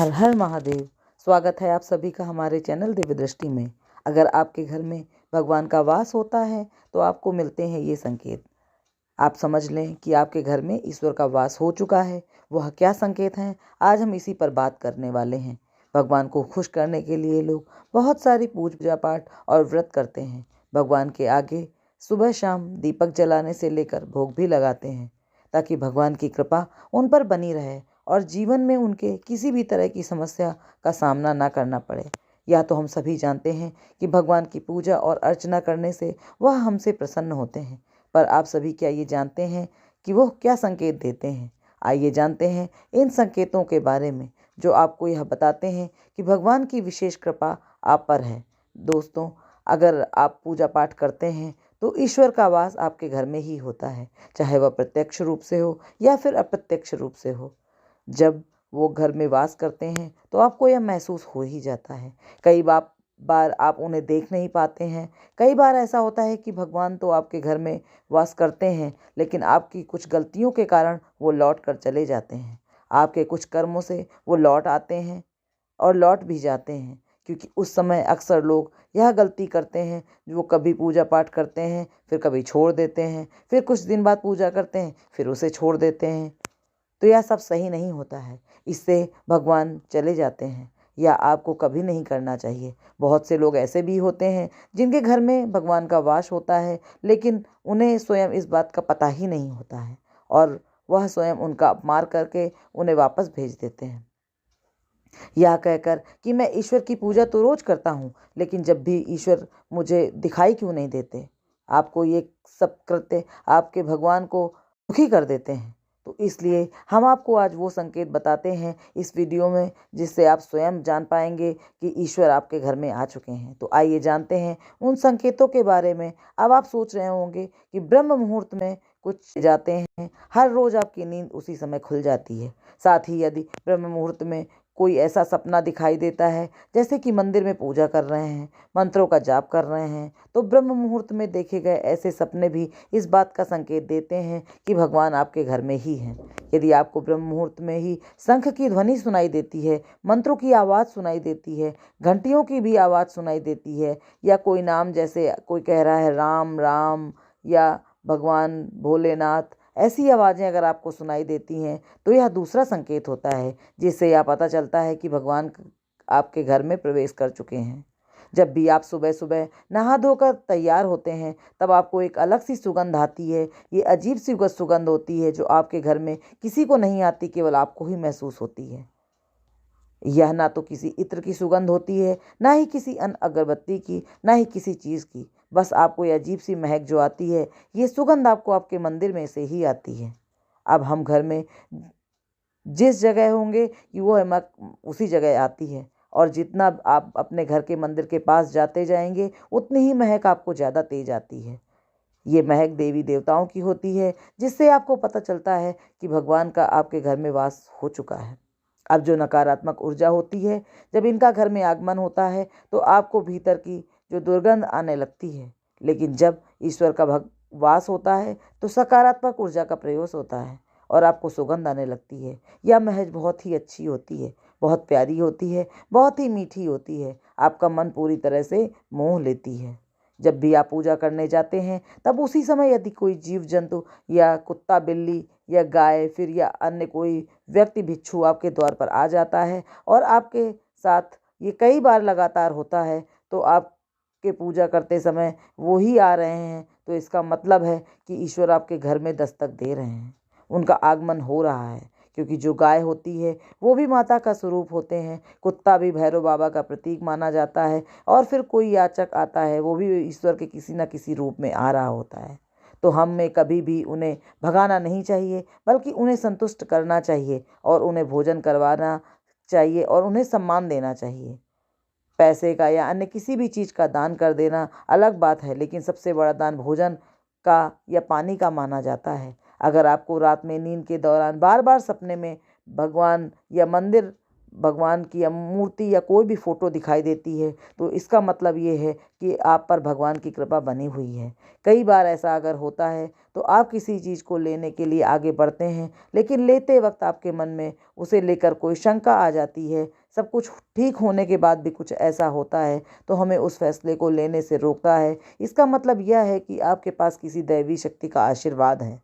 हर हर महादेव। स्वागत है आप सभी का हमारे चैनल दिव्य दृष्टि में। अगर आपके घर में भगवान का वास होता है तो आपको मिलते हैं ये संकेत। आप समझ लें कि आपके घर में ईश्वर का वास हो चुका है। वह क्या संकेत हैं, आज हम इसी पर बात करने वाले हैं। भगवान को खुश करने के लिए लोग बहुत सारी पूजा पाठ और व्रत करते हैं। भगवान के आगे सुबह शाम दीपक जलाने से लेकर भोग भी लगाते हैं ताकि भगवान की कृपा उन पर बनी रहे और जीवन में उनके किसी भी तरह की समस्या का सामना ना करना पड़े। या तो हम सभी जानते हैं कि भगवान की पूजा और अर्चना करने से वह हमसे प्रसन्न होते हैं, पर आप सभी क्या ये जानते हैं कि वह क्या संकेत देते हैं? आइए जानते हैं इन संकेतों के बारे में जो आपको यह बताते हैं कि भगवान की विशेष कृपा आप पर है। दोस्तों, अगर आप पूजा पाठ करते हैं तो ईश्वर का वास आपके घर में ही होता है, चाहे वह प्रत्यक्ष रूप से हो या फिर अप्रत्यक्ष रूप से हो। जब वो घर में वास करते हैं तो आपको यह महसूस हो ही जाता है। कई बार आप उन्हें देख नहीं पाते हैं। कई बार ऐसा होता है कि भगवान तो आपके घर में वास करते हैं, लेकिन आपकी कुछ गलतियों के कारण वो लौट कर चले जाते हैं। आपके कुछ कर्मों से वो लौट आते हैं और लौट भी जाते हैं, क्योंकि उस समय अक्सर लोग यह गलती करते हैं, जो कभी पूजा पाठ करते हैं फिर कभी छोड़ देते हैं, फिर कुछ दिन बाद पूजा करते हैं फिर उसे छोड़ देते हैं। तो यह सब सही नहीं होता है। इससे भगवान चले जाते हैं, या आपको कभी नहीं करना चाहिए। बहुत से लोग ऐसे भी होते हैं जिनके घर में भगवान का वास होता है, लेकिन उन्हें स्वयं इस बात का पता ही नहीं होता है और वह स्वयं उनका अपमान करके उन्हें वापस भेज देते हैं, यह कहकर कि मैं ईश्वर की पूजा तो रोज करता हूँ, लेकिन जब भी ईश्वर मुझे दिखाई क्यों नहीं देते। आपको ये सब कृत्य आपके भगवान को दुखी कर देते हैं। तो इसलिए हम आपको आज वो संकेत बताते हैं इस वीडियो में, जिससे आप स्वयं जान पाएंगे कि ईश्वर आपके घर में आ चुके हैं। तो आइए जानते हैं उन संकेतों के बारे में। अब आप सोच रहे होंगे कि ब्रह्म मुहूर्त में कुछ जाते हैं, हर रोज आपकी नींद उसी समय खुल जाती है। साथ ही यदि ब्रह्म मुहूर्त में कोई ऐसा सपना दिखाई देता है, जैसे कि मंदिर में पूजा कर रहे हैं, मंत्रों का जाप कर रहे हैं, तो ब्रह्म मुहूर्त में देखे गए ऐसे सपने भी इस बात का संकेत देते हैं कि भगवान आपके घर में ही हैं। यदि आपको ब्रह्म मुहूर्त में ही शंख की ध्वनि सुनाई देती है, मंत्रों की आवाज़ सुनाई देती है, घंटियों की भी आवाज़ सुनाई देती है, या कोई नाम जैसे कोई कह रहा है राम राम या भगवान भोलेनाथ, ऐसी आवाज़ें अगर आपको सुनाई देती हैं तो यह दूसरा संकेत होता है, जिससे यह पता चलता है कि भगवान आपके घर में प्रवेश कर चुके हैं। जब भी आप सुबह सुबह नहा धोकर तैयार होते हैं, तब आपको एक अलग सी सुगंध आती है। ये अजीब सी सुगंध होती है जो आपके घर में किसी को नहीं आती, केवल आपको ही महसूस होती है। यह ना तो किसी इत्र की सुगंध होती है, ना ही किसी अन्य अगरबत्ती की, ना ही किसी चीज़ की। बस आपको ये अजीब सी महक जो आती है, ये सुगंध आपको आपके मंदिर में से ही आती है। अब हम घर में जिस जगह होंगे कि वो महक उसी जगह आती है, और जितना आप अपने घर के मंदिर के पास जाते जाएंगे उतनी ही महक आपको ज़्यादा तेज आती है। ये महक देवी देवताओं की होती है, जिससे आपको पता चलता है कि भगवान का आपके घर में वास हो चुका है। अब जो नकारात्मक ऊर्जा होती है, जब इनका घर में आगमन होता है तो आपको भीतर की जो दुर्गंध आने लगती है, लेकिन जब ईश्वर का वास होता है तो सकारात्मक ऊर्जा का प्रयोग होता है और आपको सुगंध आने लगती है। यह महक बहुत ही अच्छी होती है, बहुत प्यारी होती है, बहुत ही मीठी होती है, आपका मन पूरी तरह से मोह लेती है। जब भी आप पूजा करने जाते हैं, तब उसी समय यदि कोई जीव जंतु या कुत्ता बिल्ली या गाय फिर या अन्य कोई व्यक्ति भिक्षु आपके द्वार पर आ जाता है और आपके साथ ये कई बार लगातार होता है, तो आपके पूजा करते समय वो ही आ रहे हैं, तो इसका मतलब है कि ईश्वर आपके घर में दस्तक दे रहे हैं, उनका आगमन हो रहा है। क्योंकि जो गाय होती है वो भी माता का स्वरूप होते हैं, कुत्ता भी भैरव बाबा का प्रतीक माना जाता है, और फिर कोई याचक आता है वो भी ईश्वर के किसी न किसी रूप में आ रहा होता है। तो हमें कभी भी उन्हें भगाना नहीं चाहिए, बल्कि उन्हें संतुष्ट करना चाहिए और उन्हें भोजन करवाना चाहिए और उन्हें सम्मान देना चाहिए। पैसे का या अन्य किसी भी चीज़ का दान कर देना अलग बात है, लेकिन सबसे बड़ा दान भोजन का या पानी का माना जाता है। अगर आपको रात में नींद के दौरान बार बार सपने में भगवान या मंदिर भगवान की मूर्ति या कोई भी फ़ोटो दिखाई देती है तो इसका मतलब ये है कि आप पर भगवान की कृपा बनी हुई है। कई बार ऐसा अगर होता है तो आप किसी चीज़ को लेने के लिए आगे बढ़ते हैं, लेकिन लेते वक्त आपके मन में उसे लेकर कोई शंका आ जाती है। सब कुछ ठीक होने के बाद भी कुछ ऐसा होता है तो हमें उस फैसले को लेने से रोकता है। इसका मतलब यह है कि आपके पास किसी दैवी शक्ति का आशीर्वाद है।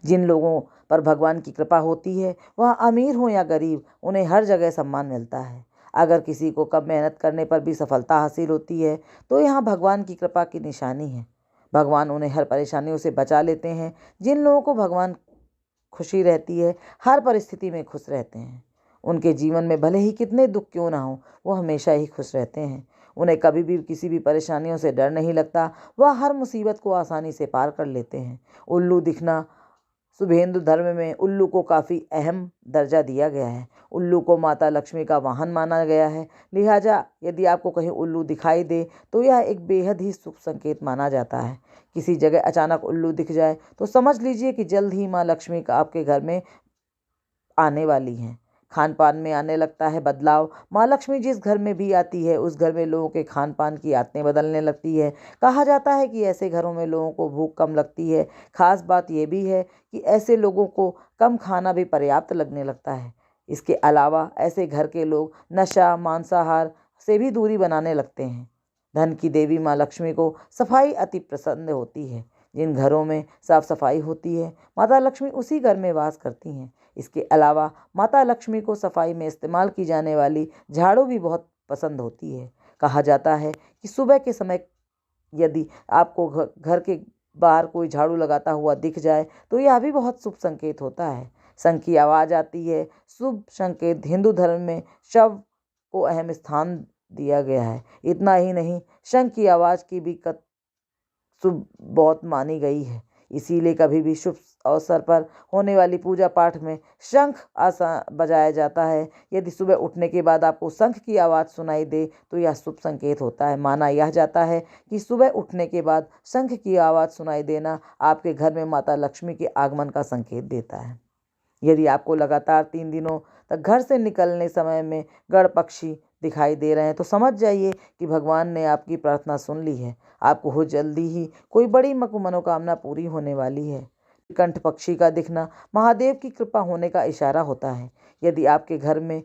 जिन लोगों पर भगवान की कृपा होती है, वह अमीर हो या गरीब, उन्हें हर जगह सम्मान मिलता है। अगर किसी को कम मेहनत करने पर भी सफलता हासिल होती है तो यहाँ भगवान की कृपा की निशानी है। भगवान उन्हें हर परेशानियों से बचा लेते हैं। जिन लोगों को भगवान खुशी रहती है, हर परिस्थिति में खुश रहते हैं। उनके जीवन में भले ही कितने दुख क्यों ना हो, वो हमेशा ही खुश रहते हैं। उन्हें कभी भी किसी भी परेशानियों से डर नहीं लगता। वह हर मुसीबत को आसानी से पार कर लेते हैं। उल्लू दिखना, शुभेंदु धर्म में उल्लू को काफ़ी अहम दर्जा दिया गया है। उल्लू को माता लक्ष्मी का वाहन माना गया है। लिहाजा यदि आपको कहीं उल्लू दिखाई दे तो यह एक बेहद ही शुभ संकेत माना जाता है। किसी जगह अचानक उल्लू दिख जाए तो समझ लीजिए कि जल्द ही माँ लक्ष्मी का आपके घर में आने वाली हैं। खान पान में आने लगता है बदलाव। माँ लक्ष्मी जिस घर में भी आती है उस घर में लोगों के खान पान की आदतें बदलने लगती है। कहा जाता है कि ऐसे घरों में लोगों को भूख कम लगती है। खास बात यह भी है कि ऐसे लोगों को कम खाना भी पर्याप्त लगने लगता है। इसके अलावा ऐसे घर के लोग नशा, मांसाहार से भी दूरी बनाने लगते हैं। धन की देवी माँ लक्ष्मी को सफाई अति पसंद होती है। जिन घरों में साफ सफाई होती है, माता लक्ष्मी उसी घर में वास करती हैं। इसके अलावा माता लक्ष्मी को सफाई में इस्तेमाल की जाने वाली झाड़ू भी बहुत पसंद होती है। कहा जाता है कि सुबह के समय यदि आपको घर के बाहर कोई झाड़ू लगाता हुआ दिख जाए तो यह भी बहुत शुभ संकेत होता है। शंख की आवाज़ आती है, शुभ संकेत। हिंदू धर्म में शव को अहम स्थान दिया गया है। इतना ही नहीं, शंख की आवाज़ की भी शुभ बहुत मानी गई है। इसीलिए कभी भी शुभ अवसर पर होने वाली पूजा पाठ में शंख बजाया जाता है। यदि सुबह उठने के बाद आपको शंख की आवाज़ सुनाई दे तो यह शुभ संकेत होता है। माना यह जाता है कि सुबह उठने के बाद शंख की आवाज़ सुनाई देना आपके घर में माता लक्ष्मी के आगमन का संकेत देता है। यदि आपको लगातार 3 दिनों तक घर से निकलने समय में गड़ पक्षी दिखाई दे रहे हैं तो समझ जाइए कि भगवान ने आपकी प्रार्थना सुन ली है। आपको हो जल्दी ही कोई बड़ी मनोकामना पूरी होने वाली है। कंठ पक्षी का दिखना महादेव की कृपा होने का इशारा होता है। यदि आपके घर में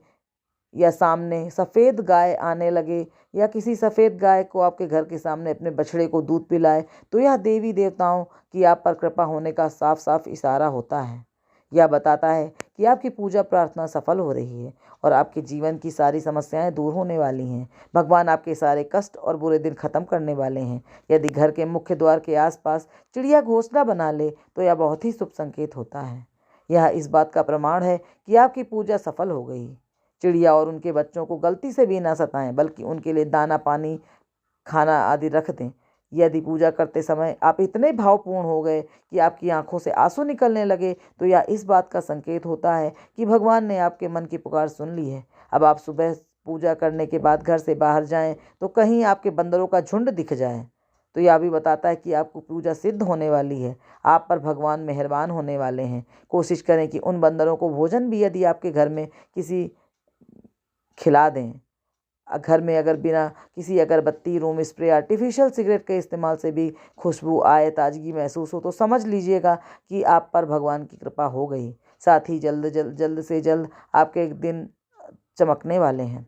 या सामने सफ़ेद गाय आने लगे या किसी सफ़ेद गाय को आपके घर के सामने अपने बछड़े को दूध पिलाए तो यह देवी देवताओं की आप पर कृपा होने का साफ साफ इशारा होता है। यह बताता है कि आपकी पूजा प्रार्थना सफल हो रही है और आपके जीवन की सारी समस्याएं दूर होने वाली हैं। भगवान आपके सारे कष्ट और बुरे दिन खत्म करने वाले हैं। यदि घर के मुख्य द्वार के आसपास चिड़िया घोंसला बना ले तो यह बहुत ही शुभ संकेत होता है। यह इस बात का प्रमाण है कि आपकी पूजा सफल हो गई। चिड़िया और उनके बच्चों को गलती से भी ना सताएं, बल्कि उनके लिए दाना, पानी, खाना आदि रख दें। यदि पूजा करते समय आप इतने भावपूर्ण हो गए कि आपकी आंखों से आंसू निकलने लगे तो यह इस बात का संकेत होता है कि भगवान ने आपके मन की पुकार सुन ली है। अब आप सुबह पूजा करने के बाद घर से बाहर जाएं तो कहीं आपके बंदरों का झुंड दिख जाए तो यह भी बताता है कि आपको पूजा सिद्ध होने वाली है। आप पर भगवान मेहरबान होने वाले हैं। कोशिश करें कि उन बंदरों को भोजन भी यदि आपके घर में किसी खिला दें। घर में अगर बिना किसी अगरबत्ती, रूम स्प्रे, आर्टिफिशियल सिगरेट के इस्तेमाल से भी खुशबू आए, ताजगी महसूस हो तो समझ लीजिएगा कि आप पर भगवान की कृपा हो गई। साथ ही जल्द से जल्द आपके एक दिन चमकने वाले हैं।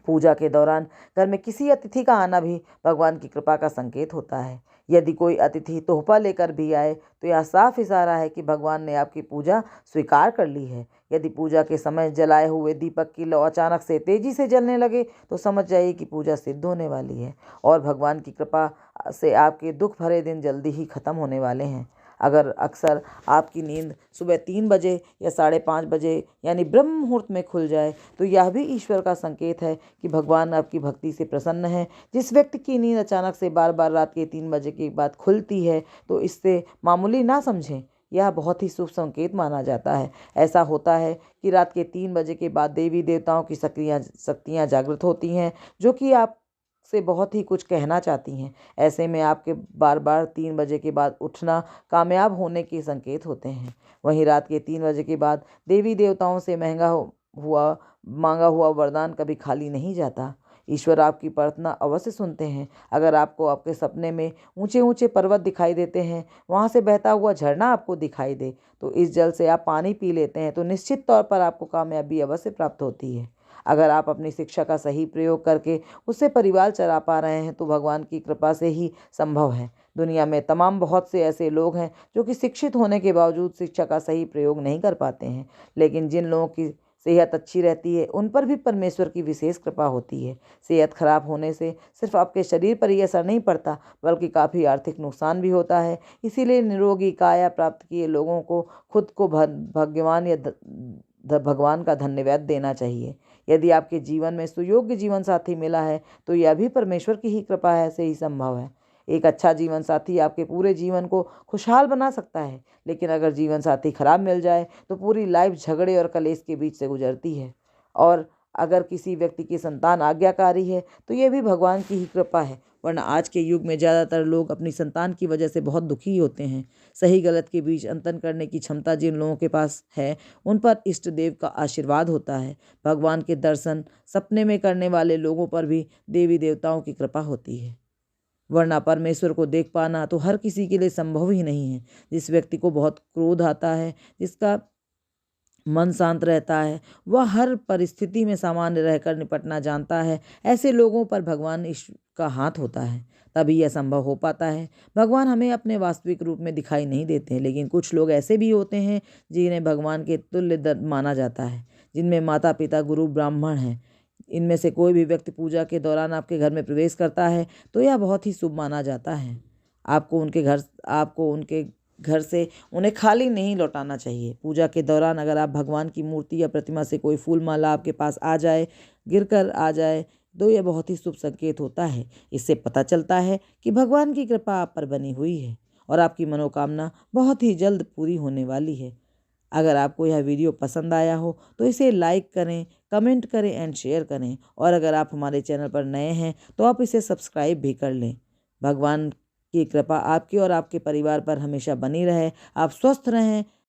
पूजा के दौरान घर में किसी अतिथि का आना भी भगवान की कृपा का संकेत होता है। यदि कोई अतिथि तोहफा लेकर भी आए तो यह साफ इशारा है कि भगवान ने आपकी पूजा स्वीकार कर ली है। यदि पूजा के समय जलाए हुए दीपक की लौ अचानक से तेजी से जलने लगे तो समझ जाइए कि पूजा सिद्ध होने वाली है और भगवान की कृपा से आपके दुख भरे दिन जल्दी ही खत्म होने वाले हैं। अगर अक्सर आपकी नींद सुबह 3 बजे या 5:30 बजे यानी ब्रह्म मुहूर्त में खुल जाए तो यह भी ईश्वर का संकेत है कि भगवान आपकी भक्ति से प्रसन्न है। जिस व्यक्ति की नींद अचानक से बार बार रात के 3 बजे के बाद खुलती है तो इससे मामूली ना समझें, यह बहुत ही शुभ संकेत माना जाता है। ऐसा होता है कि रात के 3 बजे के बाद देवी देवताओं की शक्तियाँ जागृत होती हैं जो कि आप से बहुत ही कुछ कहना चाहती हैं। ऐसे में आपके बार बार 3 बजे के बाद उठना कामयाब होने के संकेत होते हैं। वहीं रात के 3 बजे के बाद देवी देवताओं से महंगा मांगा हुआ वरदान कभी खाली नहीं जाता। ईश्वर आपकी प्रार्थना अवश्य सुनते हैं। अगर आपको आपके सपने में ऊंचे ऊंचे पर्वत दिखाई देते हैं, वहां से बहता हुआ झरना आपको दिखाई दे, तो इस जल से आप पानी पी लेते हैं, तो निश्चित तौर पर आपको कामयाबी अवश्य प्राप्त होती है। अगर आप अपनी शिक्षा का सही प्रयोग करके उससे परिवार चला पा रहे हैं, तो भगवान की कृपा से ही संभव है। दुनिया में तमाम बहुत से ऐसे लोग हैं जो कि शिक्षित होने के बावजूद शिक्षा का सही प्रयोग नहीं कर पाते हैं, लेकिन जिन लोगों की सेहत अच्छी रहती है उन पर भी परमेश्वर की विशेष कृपा होती है। सेहत खराब होने से सिर्फ आपके शरीर पर ही असर नहीं पड़ता, बल्कि काफ़ी आर्थिक नुकसान भी होता है। इसीलिए निरोगी काया प्राप्त किए लोगों को खुद को भगवान या भगवान का धन्यवाद देना चाहिए। यदि आपके जीवन में सुयोग्य जीवन साथी मिला है, तो यह भी परमेश्वर की ही कृपा है से ही संभव है। एक अच्छा जीवन साथी आपके पूरे जीवन को खुशहाल बना सकता है, लेकिन अगर जीवन साथी खराब मिल जाए तो पूरी लाइफ झगड़े और कलेश के बीच से गुजरती है। और अगर किसी व्यक्ति की संतान आज्ञाकारी है, तो यह भी भगवान की ही कृपा है, वरना आज के युग में ज़्यादातर लोग अपनी संतान की वजह से बहुत दुखी होते हैं। सही गलत के बीच अंतर करने की क्षमता जिन लोगों के पास है, उन पर इष्ट देव का आशीर्वाद होता है। भगवान के दर्शन सपने में करने वाले लोगों पर भी देवी देवताओं की कृपा होती है, वरना परमेश्वर को देख पाना तो हर किसी के लिए संभव ही नहीं है। जिस व्यक्ति को बहुत क्रोध आता है, जिसका मन शांत रहता है, वह हर परिस्थिति में सामान्य रहकर निपटना जानता है, ऐसे लोगों पर भगवान ईश्वर का हाथ होता है, तभी यह संभव हो पाता है। भगवान हमें अपने वास्तविक रूप में दिखाई नहीं देते हैं, लेकिन कुछ लोग ऐसे भी होते हैं जिन्हें भगवान के तुल्य माना जाता है, जिनमें माता पिता गुरु ब्राह्मण हैं। इनमें से कोई भी व्यक्ति पूजा के दौरान आपके घर में प्रवेश करता है तो यह बहुत ही शुभ माना जाता है। आपको उनके घर से उन्हें खाली नहीं लौटाना चाहिए। पूजा के दौरान अगर आप भगवान की मूर्ति या प्रतिमा से कोई फूल माला आपके पास गिर कर आ जाए, तो यह बहुत ही शुभ संकेत होता है। इससे पता चलता है कि भगवान की कृपा आप पर बनी हुई है और आपकी मनोकामना बहुत ही जल्द पूरी होने वाली है। अगर आपको यह वीडियो पसंद आया हो तो इसे लाइक करें, कमेंट करें एंड शेयर करें, और अगर आप हमारे चैनल पर नए हैं तो आप इसे सब्सक्राइब भी कर लें। भगवान की कृपा आपके और आपके परिवार पर हमेशा बनी रहे। आप स्वस्थ रहें,